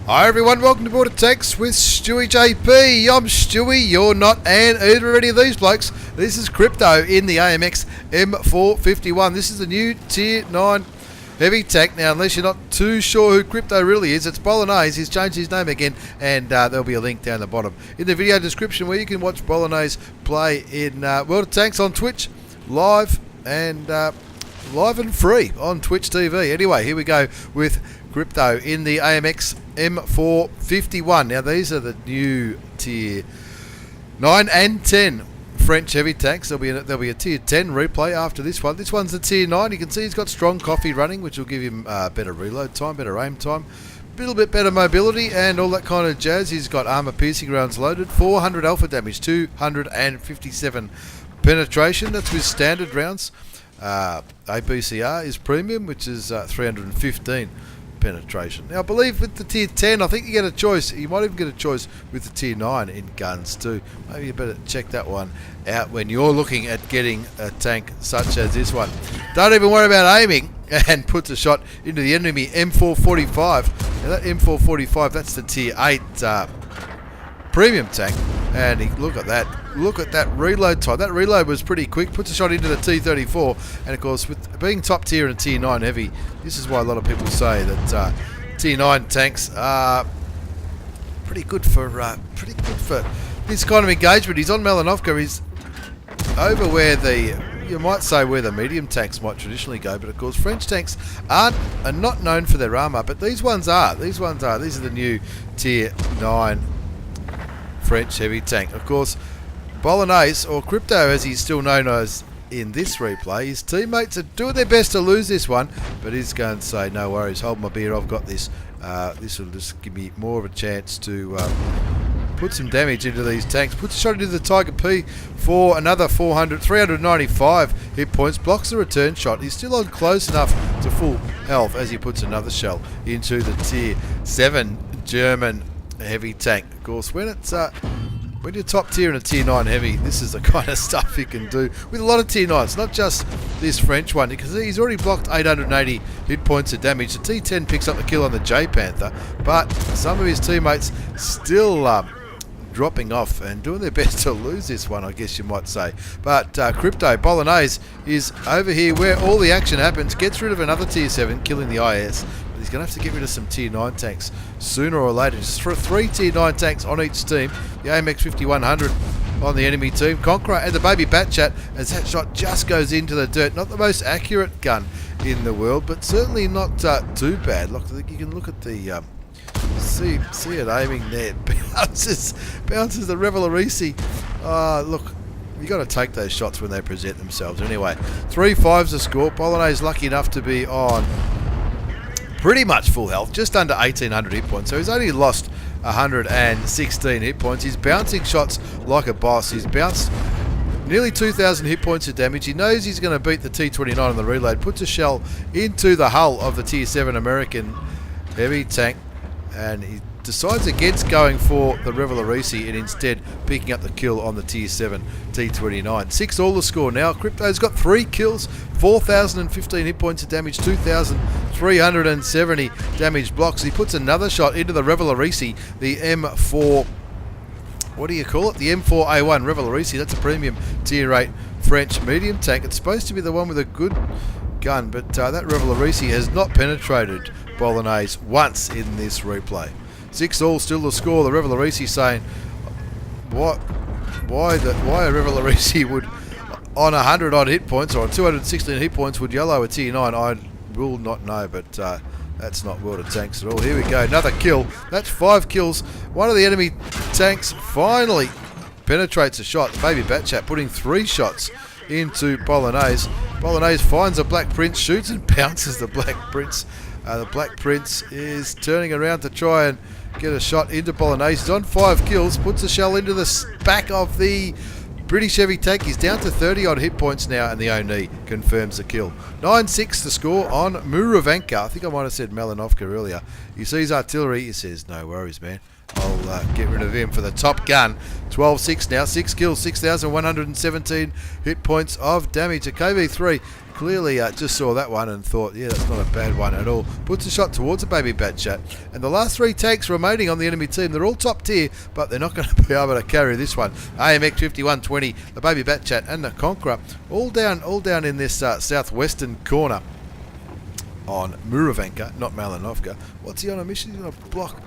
Hi everyone, welcome to Board of Tanks with stewiejp. I'm Stewie, you're not, and either or any of these blokes. This is Crypto in the AMX M4 51. This is the new Tier 9 heavy tank. Now, unless you're not too sure who Crypto really is, it's Bolagnaise. He's changed his name again, and there'll be a link down the bottom in the video description where you can watch Bolagnaise play in World of Tanks on Twitch, live and free on Twitch TV. Anyway, here we go with Crypto in the AMX M4 51. Now, these are the new Tier 9 and 10 French heavy tanks. There'll be a Tier 10 replay after this one. This one's the Tier 9. You can see he's got strong coffee running, which will give him better reload time, better aim time, a little bit better mobility, and all that kind of jazz. He's got armor piercing rounds loaded, 400 alpha damage, 257 penetration. That's with standard rounds. APCR is premium, which is 315 penetration. Now, I believe with the Tier 10, I think you get a choice. You might even get a choice with the Tier 9 in guns too. Maybe you better check that one out when you're looking at getting a tank such as this one. Don't even worry about aiming, and puts a shot into the enemy M445. Now, that M445, that's the Tier 8 premium tank, and look at that. Look at that reload time. That reload was pretty quick. Puts a shot into the T34, and of course, with being top tier and Tier 9 heavy, this is why a lot of people say that Tier 9 tanks are pretty good for this kind of engagement. He's on Melanovka. He's over where you might say where the medium tanks might traditionally go, but of course French tanks are not known for their armour, but these ones are. These are the new Tier 9 French heavy tank. Of course, Bolagnaise, or Crypto as he's still known as in this replay, his teammates are doing their best to lose this one, but he's going to say, no worries, hold my beer, I've got this. This will just give me more of a chance to put some damage into these tanks. Puts a shot into the Tiger P for another 395 hit points. Blocks the return shot. He's still on close enough to full health as he puts another shell into the Tier 7 German heavy tank. Of course, when you're top tier in a Tier 9 heavy, this is the kind of stuff you can do with a lot of Tier 9s, not just this French one, because he's already blocked 880 hit points of damage. The T10 picks up the kill on the J Panther, but some of his teammates still dropping off and doing their best to lose this one, I guess you might say. But Crypto, Bolagnaise, is over here where all the action happens, gets rid of another Tier 7, killing the IS. He's going to have to get rid of some Tier 9 tanks sooner or later. Just for 3 Tier 9 tanks on each team. The AMX 5100 on the enemy team. Conqueror and the Baby Batchat, as that shot just goes into the dirt. Not the most accurate gun in the world, but certainly not too bad. Look, you can look at the see it aiming there. Bounces the Revelarici. Look, you got to take those shots when they present themselves. Anyway, 3-5's the score. Bolagnaise lucky enough to be on pretty much full health, just under 1800 hit points, so he's only lost 116 hit points. He's bouncing shots like a boss. He's bounced nearly 2000 hit points of damage. He knows he's going to beat the T29 on the reload, puts a shell into the hull of the Tier 7 American heavy tank, and he decides against going for the Revelarici and instead picking up the kill on the Tier 7 T29. 6 all the score now. Crypto's got 3 kills, 4015 hit points of damage, 2370 damage blocks. He puts another shot into the Revelarici, the M4, what do you call it? The M4A1 Revelarici. That's a premium Tier 8 French medium tank. It's supposed to be the one with a good gun, but that Revelarici has not penetrated Bolagnaise once in this replay. 6 all still the score. The Revelarici saying, why a Revelarici would, on 100 odd hit points or on 216 hit points, would yellow a Tier 9, I will not know, but that's not World of Tanks at all. Here we go, another kill. That's 5 kills. One of the enemy tanks finally penetrates a shot. The Baby Batchat putting 3 shots into Bolagnaise. Bolagnaise finds a Black Prince, shoots and bounces the Black Prince. The Black Prince is turning around to try and get a shot into Bolagnaise. He's on 5 kills, puts a shell into the back of the British heavy tank. He's down to 30 odd hit points now, and the Oni confirms the kill. 9-6 the score on Muravanka. I think I might have said Melanovka earlier. He sees artillery, he says, no worries, man. I'll get rid of him for the top gun. 12-6 now, 6 kills, 6,117 hit points of damage. A KV3 clearly just saw that one and thought, yeah, that's not a bad one at all. Puts a shot towards a Baby Bat Chat. And the last 3 tanks remaining on the enemy team, they're all top tier, but they're not going to be able to carry this one. AMX 5120, the Baby Bat Chat, and the Conqueror, all down in this southwestern corner on Muravanka, not Malinovka. What's he on a mission? He's on a block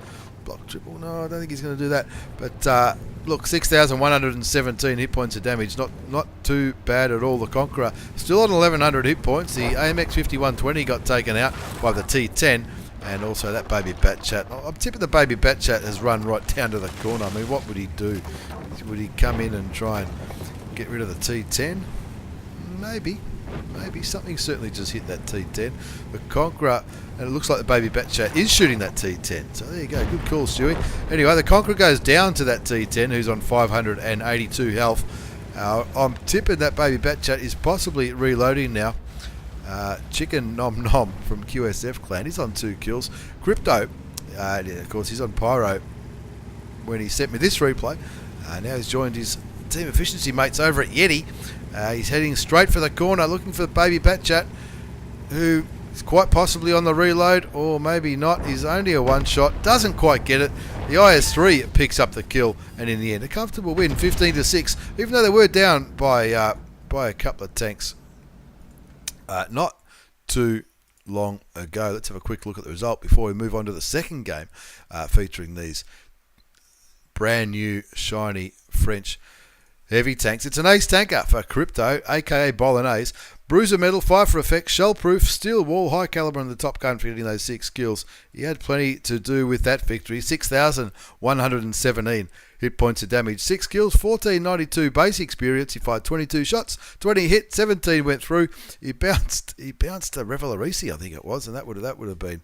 triple. No, I don't think he's going to do that. But look, 6,117 hit points of damage. Not too bad at all. The Conqueror still on 1,100 hit points. The AMX 5120 got taken out by the T10, and also that Baby Bat Chat. I'm tipping the Baby Bat Chat has run right down to the corner. I mean, what would he do? Would he come in and try and get rid of the T10? Maybe something certainly just hit that T10. The Conqueror, and it looks like the Baby Bat Chat is shooting that T10. So there you go, good call, Stewie. Anyway, the Conqueror goes down to that T10, who's on 582 health. I'm tipping that Baby Bat Chat is possibly reloading now. Chicken Nom Nom from QSF Clan, he's on 2 kills. Crypto, yeah, of course, he's on Pyro when he sent me this replay. Now he's joined his team efficiency mates over at Yeti. He's heading straight for the corner, looking for the Baby Bat Chat, who is quite possibly on the reload, or maybe not. He's only a one-shot, doesn't quite get it. The IS-3 picks up the kill, and in the end, a comfortable win, 15-6, even though they were down by a couple of tanks not too long ago. Let's have a quick look at the result before we move on to the second game, featuring these brand new, shiny French heavy tanks. It's an ace tanker for Crypto, aka Bolagnaise. Bruiser metal, 5 for effect, shell proof, steel wall, high caliber, and the top gun for getting those 6 kills. He had plenty to do with that victory. 6,117 hit points of damage, 6 kills, 1492 base experience. He fired 22 shots, 20 hit, 17 went through. He bounced a Revelarisi, I think it was, and that would have been.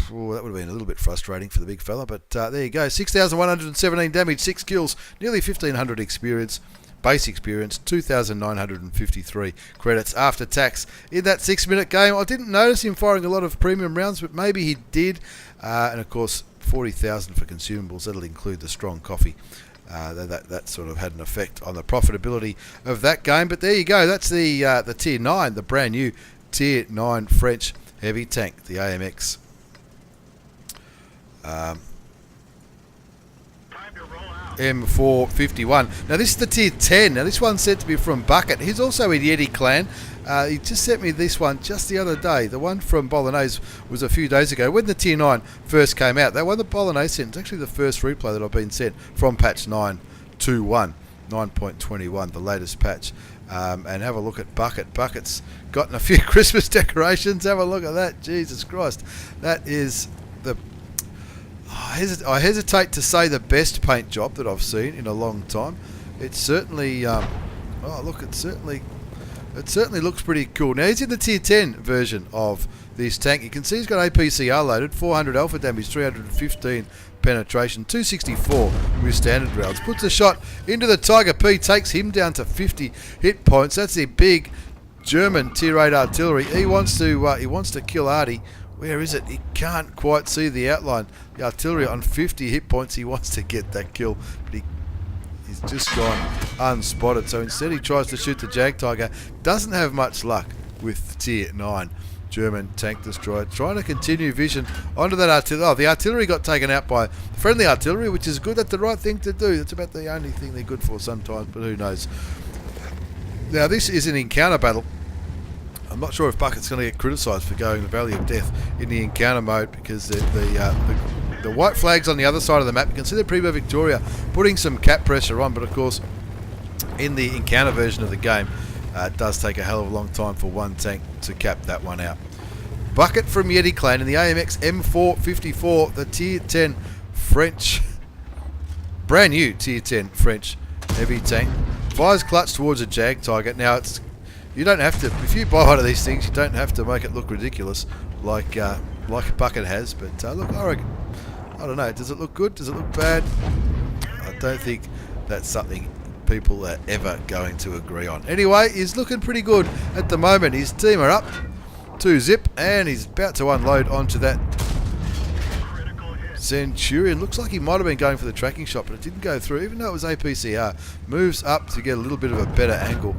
That would have been a little bit frustrating for the big fella, but there you go. 6,117 damage, 6 kills, nearly 1,500 experience, base experience, 2,953 credits after tax in that 6-minute game. I didn't notice him firing a lot of premium rounds, but maybe he did. And of course, 40,000 for consumables. That'll include the strong coffee. That sort of had an effect on the profitability of that game. But there you go. That's the Tier 9, the brand new Tier 9 French heavy tank, the AMX. M451. Now this is the Tier 10. Now this one's said to be from Bucket. He's also in Yeti Clan. He just sent me this one just the other day. The one from Bolagnaise was a few days ago when the Tier 9 first came out. That one that Bolagnaise sent, it's actually the first replay that I've been sent from patch 9.21, 9.21, the latest patch. And have a look at Bucket. Bucket's gotten a few Christmas decorations. Have a look at that. Jesus Christ. That is the... I hesitate to say the best paint job that I've seen in a long time. It's certainly, oh look, it certainly looks pretty cool. Now he's in the Tier 10 version of this tank. You can see he's got APCR loaded, 400 alpha damage, 315 penetration, 264 with standard rounds. Puts a shot into the Tiger P, takes him down to 50 hit points. That's the big German Tier 8 artillery. He wants to kill Artie. Where is it? He can't quite see the outline. The artillery on 50 hit points. He wants to get that kill, but he's just gone unspotted. So instead he tries to shoot the Jag Tiger. Doesn't have much luck with Tier 9 German tank destroyer. Trying to continue vision onto that artillery. Oh, the artillery got taken out by friendly artillery, which is good. That's the right thing to do. That's about the only thing they're good for sometimes, but who knows. Now this is an encounter battle. I'm not sure if Bucket's going to get criticised for going the Valley of Death in the encounter mode, because the white flag's on the other side of the map. You can see the Primo Victoria putting some cap pressure on, but of course in the encounter version of the game it does take a hell of a long time for one tank to cap that one out. Bucket from Yeti Clan in the AMX M454, the Tier 10 French, brand new Tier 10 French heavy tank. Fires clutch towards a Jag Tiger. Now it's... You don't have to, if you buy one of these things, you don't have to make it look ridiculous like Bucket has. But look, I don't know, does it look good? Does it look bad? I don't think that's something people are ever going to agree on. Anyway, he's looking pretty good at the moment. His team are up 2-zip, and he's about to unload onto that Centurion. Looks like he might have been going for the tracking shot, but it didn't go through, even though it was APCR. Moves up to get a little bit of a better angle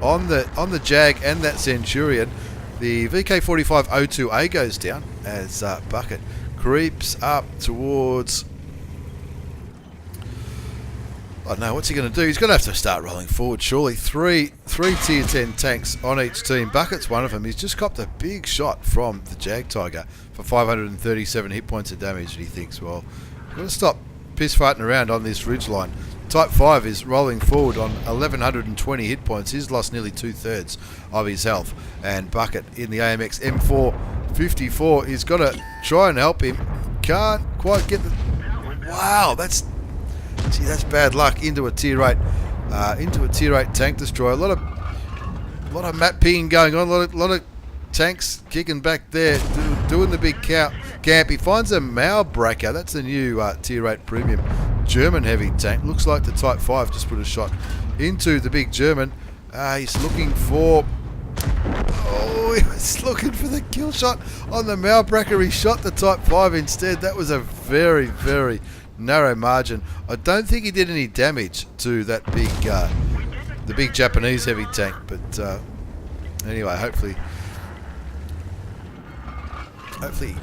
on the Jag and that Centurion. The VK4502A goes down as Bucket creeps up towards... I don't know, what's he going to do? He's going to have to start rolling forward, surely. Three tier 10 tanks on each team. Bucket's one of them. He's just copped a big shot from the Jag Tiger for 537 hit points of damage, and he thinks, well, I'm going to stop piss-farting around on this ridge line. Type 5 is rolling forward on 1120 hit points. He's lost nearly 2/3 of his health. And Bucket in the AMX M4 54 is going to try and help him. Can't quite get the... Wow, that's bad luck into a tier 8 tank destroyer. A lot of map pinging going on. A lot of tanks kicking back there, doing the big camp. He finds a Mao Breaker. That's the new tier 8 premium German heavy tank. Looks like the Type 5 just put a shot into the big German. He's looking for... Oh, he was looking for the kill shot on the Mao Breaker. He shot the Type 5 instead. That was a very, very narrow margin. I don't think he did any damage to that big, the big Japanese heavy tank. But anyway, hopefully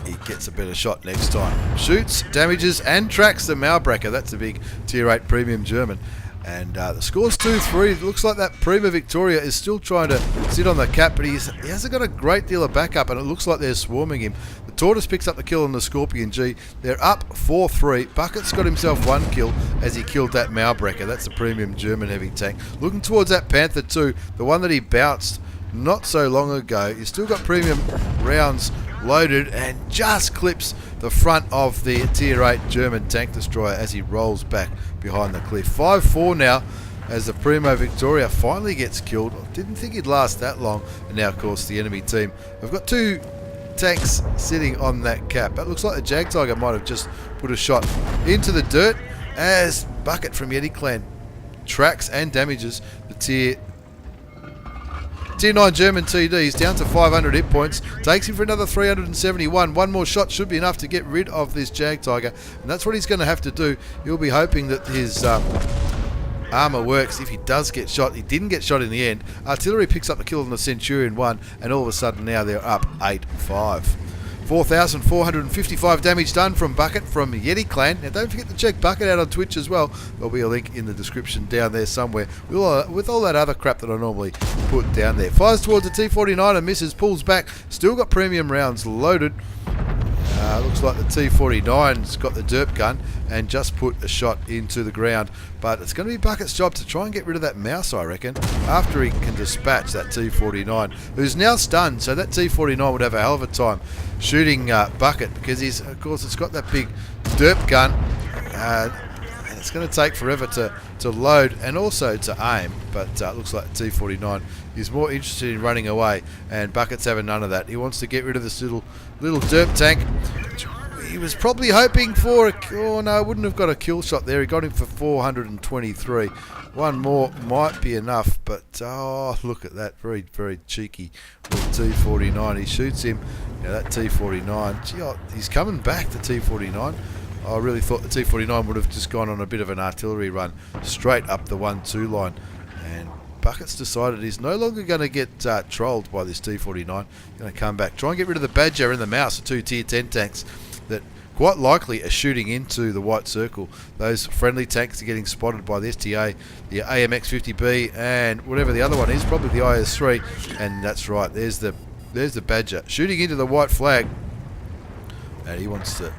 he gets a better shot next time. Shoots, damages, and tracks the Maubrecher. That's a big tier 8 premium German. And the score's 2-3. Looks like that Prima Victoria is still trying to sit on the cap, but he hasn't got a great deal of backup, and it looks like they're swarming him. The Tortoise picks up the kill on the Scorpion G. They're up 4-3. Bucket's got himself one kill as he killed that Maubrecher. That's the premium German heavy tank. Looking towards that Panther 2, the one that he bounced not so long ago. He's still got premium rounds loaded and just clips the front of the tier 8 German tank destroyer as he rolls back behind the cliff. 5-4 now as the Primo Victoria finally gets killed. Didn't think he'd last that long. And now, of course, the enemy team have got two tanks sitting on that cap. That looks like the Jag Tiger might have just put a shot into the dirt as Bucket from Yeti Clan tracks and damages the tier 9 German TDs down to 500 hit points. Takes him for another 371. One more shot should be enough to get rid of this Jag Tiger. And that's what he's going to have to do. He'll be hoping that his armor works if he does get shot. He didn't get shot in the end. Artillery picks up the kill on the Centurion 1. And all of a sudden now they're up 8-5. 4,455 damage done from Bucket from Yeti Clan. Now don't forget to check Bucket out on Twitch as well. There'll be a link in the description down there somewhere with all that other crap that I normally put down there. Fires towards the T49 and misses, pulls back. Still got premium rounds loaded. Looks like the T49's got the derp gun and just put a shot into the ground. But it's going to be Bucket's job to try and get rid of that mouse, I reckon, after he can dispatch that T49, who's now stunned. So that T49 would have a hell of a time shooting Bucket because of course, it's got that big derp gun. And it's going to take forever to load and also to aim. But it looks like the T49 is more interested in running away, and Bucket's having none of that. He wants to get rid of this little derp tank. He was probably hoping for oh no, wouldn't have got a kill shot there. He got him for 423. One more might be enough, but oh, look at that, very, very cheeky little T49. He shoots him. Now that T49, gee, he's coming back, the T49. I really thought the T49 would have just gone on a bit of an artillery run straight up the 1-2 line. And Bucket's decided he's no longer going to get trolled by this T49. Going to come back, try and get rid of the Badger and the Mouse, the two tier 10 tanks that quite likely are shooting into the white circle. Those friendly tanks are getting spotted by the STA, the AMX 50B, and whatever the other one is, probably the IS3. And that's right, there's the Badger shooting into the white flag. And he wants to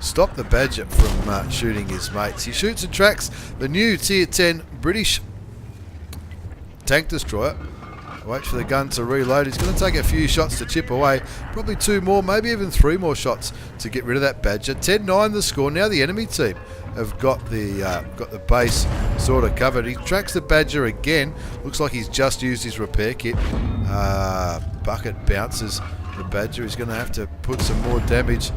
stop the Badger from shooting his mates. He shoots and tracks the new tier 10 British tank destroyer. Waits for the gun to reload. He's going to take a few shots to chip away. Probably 2 more, maybe even 3 more shots to get rid of that Badger. 10-9 the score. Now the enemy team have got the base sort of covered. He tracks the Badger again. Looks like he's just used his repair kit. Bucket bounces the Badger. He's going to have to put some more damage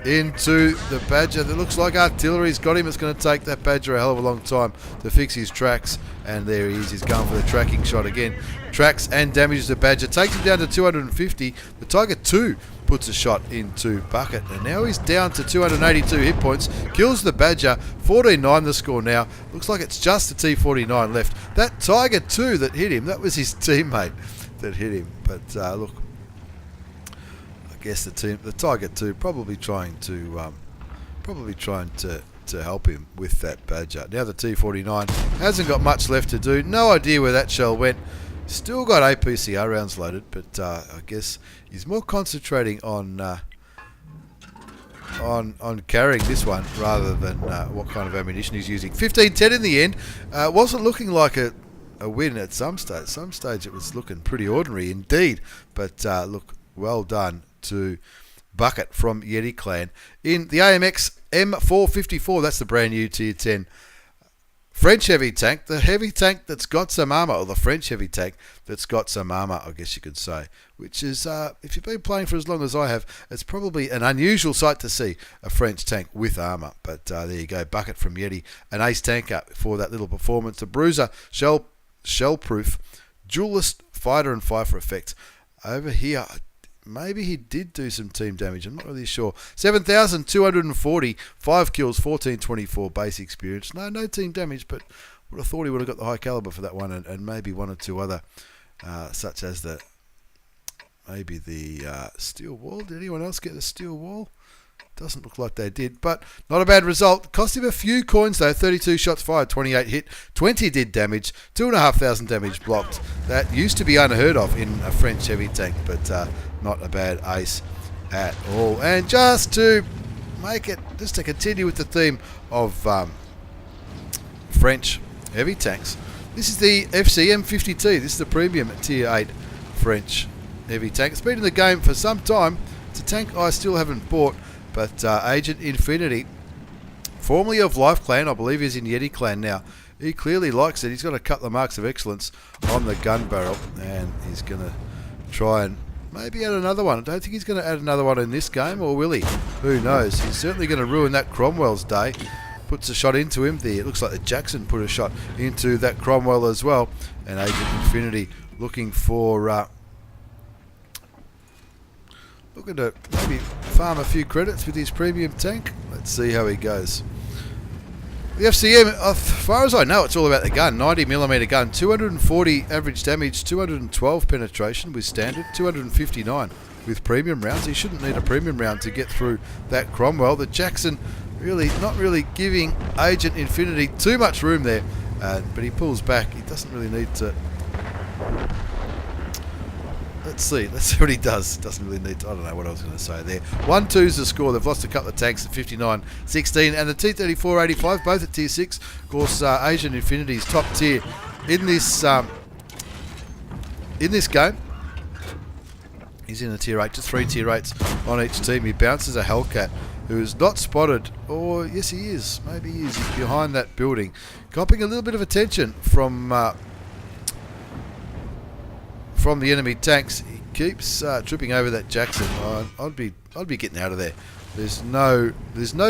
into the Badger. That looks like artillery's got him. It's going to take that Badger a hell of a long time to fix his tracks. And there he is. He's going for the tracking shot again. Tracks and damages the Badger. Takes him down to 250. The Tiger 2 puts a shot into bucket. And now he's down to 282 hit points. Kills the Badger. 14-9 the score now. Looks like it's just the T49 left. That Tiger 2 that hit him, that was his teammate that hit him. But look, I guess the Tiger 2 probably trying to help him with that Badger. Now the T49 hasn't got much left to do. No idea where that shell went. Still got APCR rounds loaded, but I guess he's more concentrating on carrying this one rather than what kind of ammunition he's using. 15-10 in the end. Wasn't looking like a win at some stage. Some stage it was looking pretty ordinary indeed. But look, well done to Bucket from Yeti Clan in the AMX M454. That's the brand new Tier 10 French heavy tank, the heavy tank that's got some armour, or the French heavy tank that's got some armour, I guess you could say, which is, if you've been playing for as long as I have, it's probably an unusual sight to see a French tank with armour. But there you go, Bucket from Yeti, an ace tanker for that little performance. The Bruiser, shell-proof, duelist, fighter and fifer effect. Over here, maybe he did do some team damage. I'm not really sure. 7,240, 5 kills, 1424 base experience. No team damage, but would have thought he would have got the high caliber for that one, and maybe one or two other, such as the steel wall. Did anyone else get the steel wall? Doesn't look like they did, but not a bad result. Cost him a few coins though. 32 shots fired, 28 hit, 20 did damage, 2,500 damage blocked. That used to be unheard of in a French heavy tank, but not a bad ace at all. And just to continue with the theme of French heavy tanks, this is the FCM 50t. This is the Premium Tier 8 French heavy tank. It's been in the game for some time. It's a tank I still haven't bought. But Agent Infinity, formerly of Life Clan, I believe he's in Yeti Clan now. He clearly likes it. He's got a couple of marks of excellence on the gun barrel, and he's going to try and maybe add another one. I don't think he's going to add another one in this game, or will he? Who knows? He's certainly going to ruin that Cromwell's day. Puts a shot into him there. It looks like the Jackson put a shot into that Cromwell as well. And Agent Infinity looking for... looking to maybe farm a few credits with his premium tank. Let's see how he goes. The FCM, as far as I know, it's all about the gun. 90mm gun, 240 average damage, 212 penetration with standard, 259 with premium rounds. He shouldn't need a premium round to get through that Cromwell. The Jackson not really giving Agent Infinity too much room there, but he pulls back. He doesn't really need to... Let's see what he does. Doesn't really need to, I don't know what I was going to say there. 1-2's the score. They've lost a couple of tanks at 59-16, and the T-34-85, both at Tier 6. Of course, Asian Infinity's top tier in this game. He's in a Tier 8, just 3 Tier 8s on each team. He bounces a Hellcat, who is not spotted, or yes he is, maybe he is. He's behind that building, copping a little bit of attention from the enemy tanks. He keeps tripping over that Jackson. I'd be getting out of there. There's no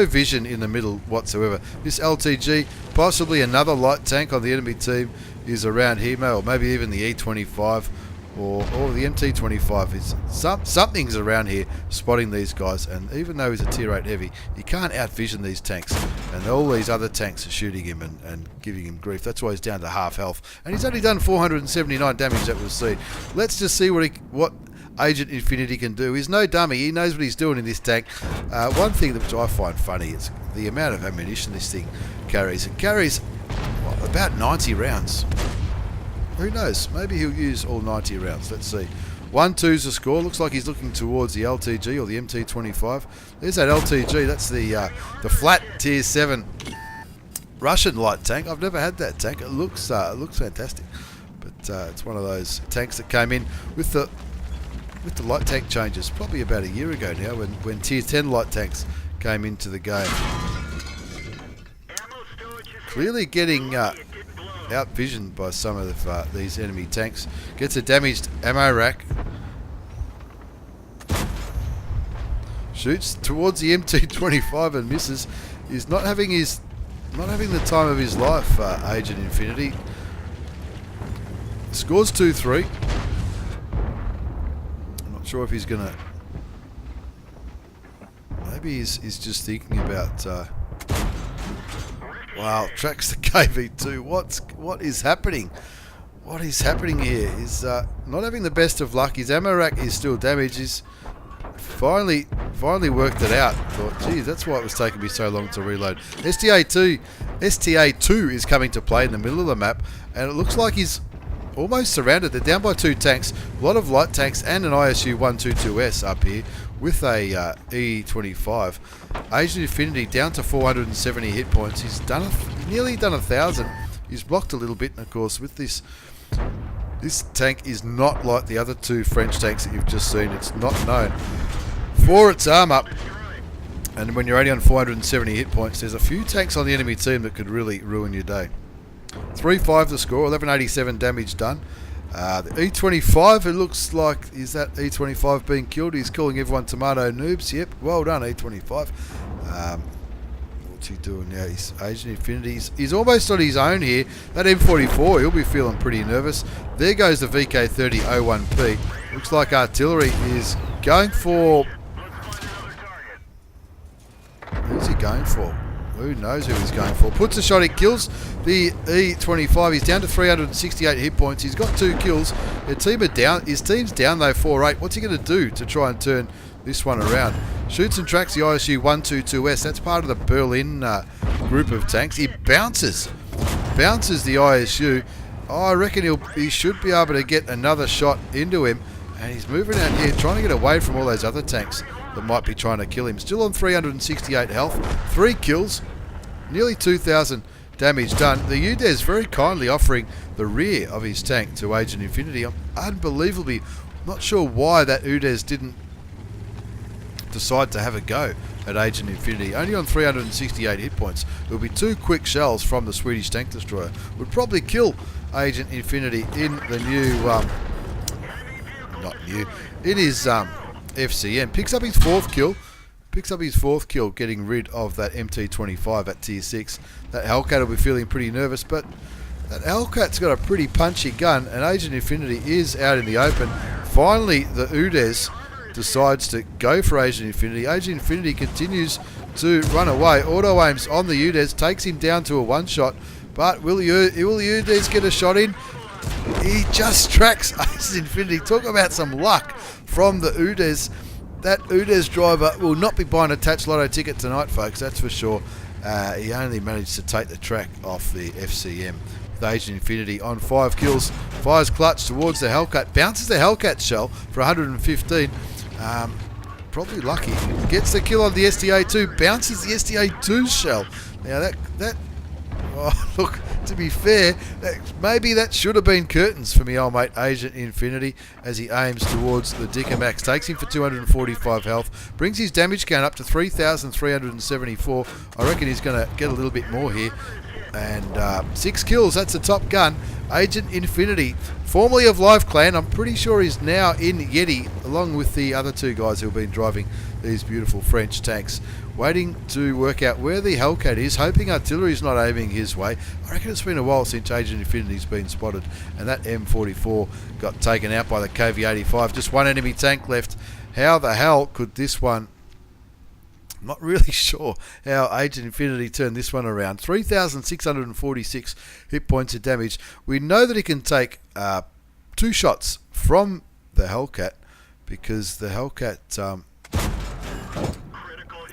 vision in the middle whatsoever. This LTG, possibly another light tank on the enemy team, is around here, or maybe even the E25 or the MT25. Something's around here spotting these guys, and even though he's a Tier 8 heavy, you can't outvision these tanks, and all these other tanks are shooting him and giving him grief. That's why he's down to half health, and he's only done 479 damage that we'll see. Let's just see what Agent Infinity can do. He's no dummy. He knows what he's doing in this tank. One thing which I find funny is the amount of ammunition this thing carries. It carries about 90 rounds. Who knows? Maybe he'll use all 90 rounds. Let's see. 1-2's the score. Looks like he's looking towards the LTG or the MT25. There's that LTG. That's the flat Tier 7 Russian light tank. I've never had that tank. It looks fantastic. But it's one of those tanks that came in with the light tank changes probably about a year ago now, when Tier 10 light tanks came into the game. Clearly getting outvisioned by some of these enemy tanks. Gets a damaged ammo rack. Shoots towards the MT25 and misses. He's not having the time of his life, Agent Infinity. Scores 2-3. I'm not sure if he's gonna. Maybe he's just thinking about. Wow, tracks the KV2. What is happening? What is happening here? He's not having the best of luck. His ammo rack is still damaged. He's finally worked it out. Thought, geez, that's why it was taking me so long to reload. STA2 is coming to play in the middle of the map, and it looks like he's almost surrounded. They're down by 2 tanks, a lot of light tanks, and an ISU 122S up here with a E25. Agent Infinity down to 470 hit points. He's nearly done 1,000. He's blocked a little bit, and of course with this tank is not like the other 2 French tanks that you've just seen. It's not known for its armor, and when you're only on 470 hit points, there's a few tanks on the enemy team that could really ruin your day. 3-5 the score, 1187 damage done. The E25, it looks like, is that E25 being killed? He's calling everyone tomato noobs. Yep, well done E25. What's he doing now? He's Agent Infinity. He's almost on his own here. That M44, he'll be feeling pretty nervous. There goes the VK30-01P. Looks like artillery is going for... Who's he going for? Who knows who he's going for? Puts a shot, it kills the E25. He's down to 368 hit points. He's got 2 kills. His team's down though 4-8. What's he going to do to try and turn this one around? Shoots and tracks the ISU 122S. That's part of the Berlin group of tanks. He bounces the ISU. Oh, I reckon he should be able to get another shot into him. And he's moving out here, trying to get away from all those other tanks that might be trying to kill him. Still on 368 health, 3 kills, nearly 2,000 damage done. The UDES very kindly offering the rear of his tank to Agent Infinity. I'm unbelievably not sure why that UDES didn't decide to have a go at Agent Infinity. Only on 368 hit points. There will be 2 quick shells from the Swedish tank destroyer. Would probably kill Agent Infinity in the new, in his FCM. Picks up his 4th kill. Getting rid of that MT25 at tier 6. That Hellcat will be feeling pretty nervous, but that Hellcat's got a pretty punchy gun, and Agent Infinity is out in the open. Finally, the UDES decides to go for Agent Infinity. Agent Infinity continues to run away. Auto aims on the UDES, takes him down to a 1-shot, but will the UDES get a shot in? He just tracks Agent Infinity. Talk about some luck from the UDES. That UDES driver will not be buying a Tatch Lotto ticket tonight, folks, that's for sure. He only managed to take the track off the FCM. With Agent Infinity on 5 kills, fires clutch towards the Hellcat, bounces the Hellcat shell for 115. Probably lucky. Gets the kill on the STA2, bounces the STA2 shell. Now that oh, look, to be fair, maybe that should have been curtains for me old mate Agent Infinity as he aims towards the Dicker Max. Takes him for 245 health. Brings his damage count up to 3,374. I reckon he's going to get a little bit more here. And 6 kills, that's a top gun. Agent Infinity, formerly of Live Clan. I'm pretty sure he's now in Yeti, along with the other 2 guys who have been driving these beautiful French tanks. Waiting to work out where the Hellcat is, hoping artillery's not aiming his way. I reckon it's been a while since Agent Infinity's been spotted, and that M44 got taken out by the KV85. Just 1 enemy tank left. How the hell could this one... I'm not really sure how Agent Infinity turned this one around. 3,646 hit points of damage. We know that he can take 2 shots from the Hellcat, because the Hellcat...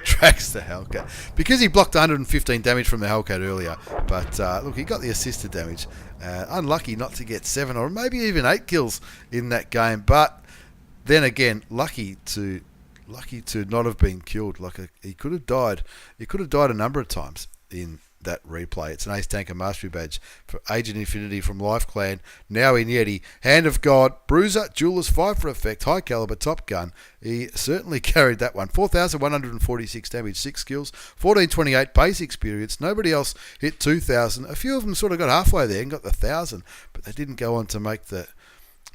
tracks the Hellcat, because he blocked 115 damage from the Hellcat earlier. But look, he got the assisted damage. Unlucky not to get 7 or maybe even 8 kills in that game, but then again, lucky to not have been killed. He could have died. He could have died a number of times in that replay. It's an Ace Tanker Mastery Badge for Agent Infinity from Life Clan. Now in Yeti. Hand of God, Bruiser, Jewelers, 5 for effect, high caliber, top gun. He certainly carried that one. 4,146 damage, 6 kills, 1428 base experience. Nobody else hit 2,000. A few of them sort of got halfway there and got the 1,000, but they didn't go on to make the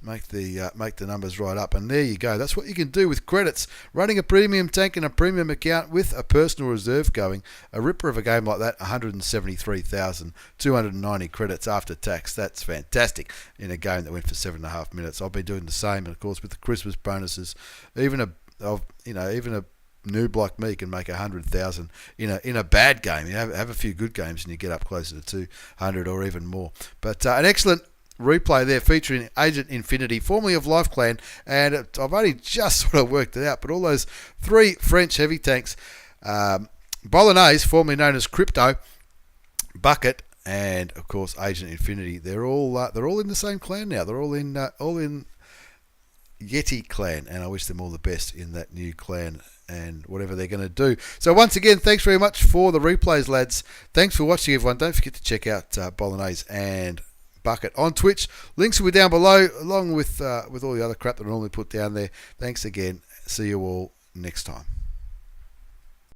make the numbers right up, and there you go. That's what you can do with credits. Running a premium tank and a premium account with a personal reserve going. A ripper of a game like that, 173,290 credits after tax. That's fantastic in a game that went for 7.5 minutes. I'll be doing the same, and of course with the Christmas bonuses, even a noob like me can make 100,000 in a bad game. You have a few good games and you get up closer to 200 or even more. But an excellent replay there featuring Agent Infinity, formerly of LifeClan, and I've only just sort of worked it out, but all those 3 French heavy tanks, Bolagnaise, formerly known as Crypto, Bucket, and of course Agent Infinity, they're all in the same clan now. They're all in Yeti clan, and I wish them all the best in that new clan and whatever they're going to do. So once again, thanks very much for the replays, lads. Thanks for watching, everyone. Don't forget to check out Bolagnaise and Bucket on Twitch. Links will be down below, along with all the other crap that I normally put down there. Thanks again. See you all next time.